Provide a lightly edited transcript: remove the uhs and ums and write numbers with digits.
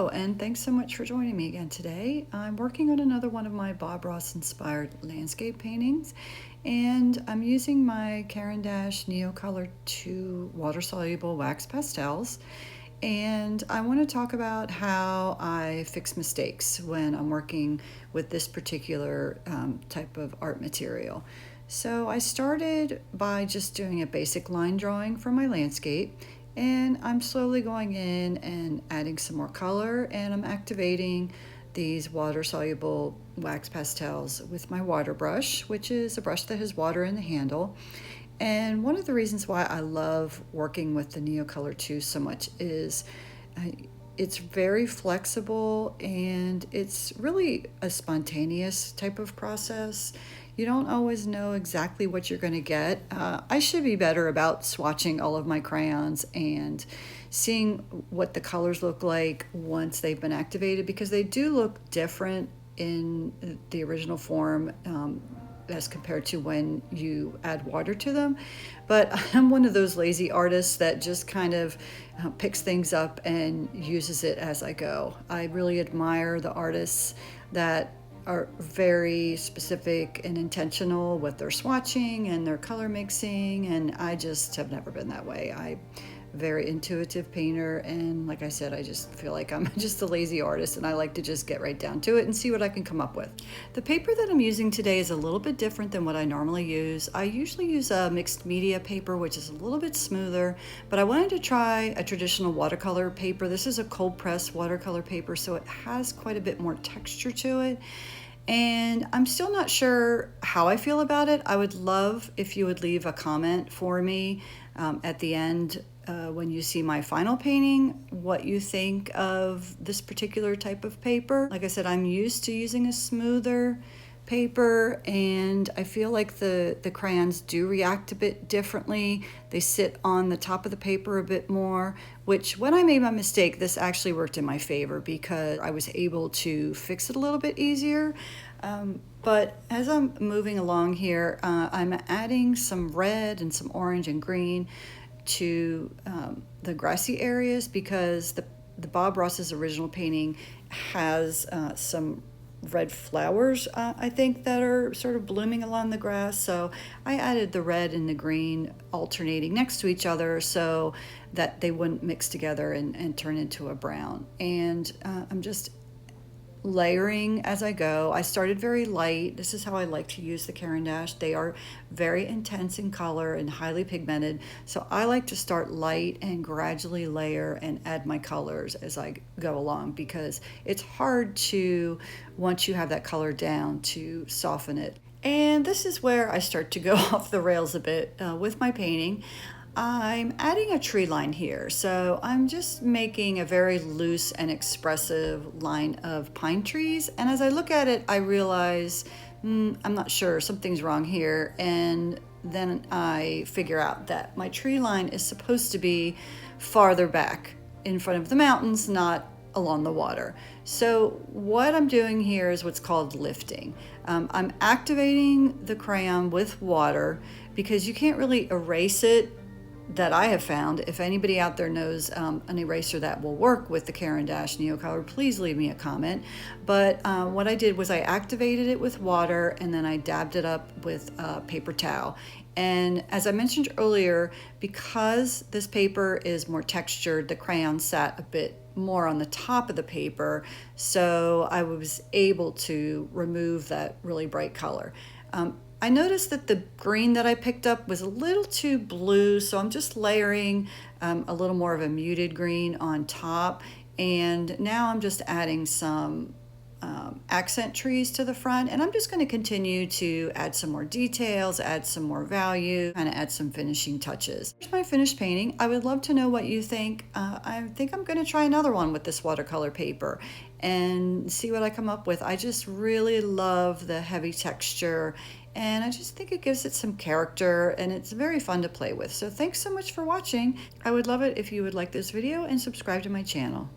Hello, and thanks so much for joining me again today. I'm working on another one of my Bob Ross inspired landscape paintings, and I'm using my Caran Neocolor 2 water-soluble wax pastels. And I want to talk about how I fix mistakes when I'm working with this particular type of art material. So I started by just doing a basic line drawing for my landscape, and I'm slowly going in and adding some more color, and I'm activating these water-soluble wax pastels with my water brush, which is a brush that has water in the handle. And one of the reasons why I love working with the Neocolor 2 so much is it's very flexible and it's really a spontaneous type of process. You don't always know exactly what you're going to get. I should be better about swatching all of my crayons and seeing what the colors look like once they've been activated, because they do look different in the original form as compared to when you add water to them. But I'm one of those lazy artists that just kind of picks things up and uses it as I go. I really admire the artists that are very specific and intentional with their swatching and their color mixing, and I just have never been that way. I'm a very intuitive painter, and like I said, I just feel like I'm just a lazy artist, and I like to just get right down to it and see what I can come up with. The paper that I'm using today is a little bit different than what I normally use. I usually use a mixed media paper, which is a little bit smoother, but I wanted to try a traditional watercolor paper. This is a cold press watercolor paper, so it has quite a bit more texture to it. And I'm still not sure how I feel about it. I would love if you would leave a comment for me at the end when you see my final painting, what you think of this particular type of paper. Like I said, I'm used to using a smoother paper, and I feel like the crayons do react a bit differently. They sit on the top of the paper a bit more, which when I made my mistake, this actually worked in my favor because I was able to fix it a little bit easier. But as I'm moving along here, I'm adding some red and some orange and green to the grassy areas, because the Bob Ross's original painting has some red flowers, I think, that are sort of blooming along the grass. So I added the red and the green alternating next to each other so that they wouldn't mix together and turn into a brown. And I'm just layering as I go. I started very light. This is how I like to use the Caran d'Ache. They are very intense in color and highly pigmented, so I like to start light and gradually layer and add my colors as I go along, because it's hard to, once you have that color down, to soften it. And this is where I start to go off the rails a bit with my painting. I'm adding a tree line here, so I'm just making a very loose and expressive line of pine trees, and as I look at it, I realize I'm not sure, something's wrong here, and then I figure out that my tree line is supposed to be farther back in front of the mountains, not along the water. So what I'm doing here is what's called lifting. I'm activating the crayon with water because you can't really erase it, that I have found. If anybody out there knows an eraser that will work with the Caran d'Ache Neocolor, please leave me a comment. But what I did was I activated it with water, and then I dabbed it up with a paper towel. And as I mentioned earlier, because this paper is more textured, the crayon sat a bit more on the top of the paper, so I was able to remove that really bright color. I noticed that the green that I picked up was a little too blue, so I'm just layering a little more of a muted green on top. And now I'm just adding some accent trees to the front, and I'm just going to continue to add some more details, add some more value, kind of add some finishing touches. Here's my finished painting. I would love to know what you think. I think I'm going to try another one with this watercolor paper and see what I come up with. I just really love the heavy texture, and I just think it gives it some character, and it's very fun to play with. So thanks so much for watching. I would love it if you would like this video and subscribe to my channel.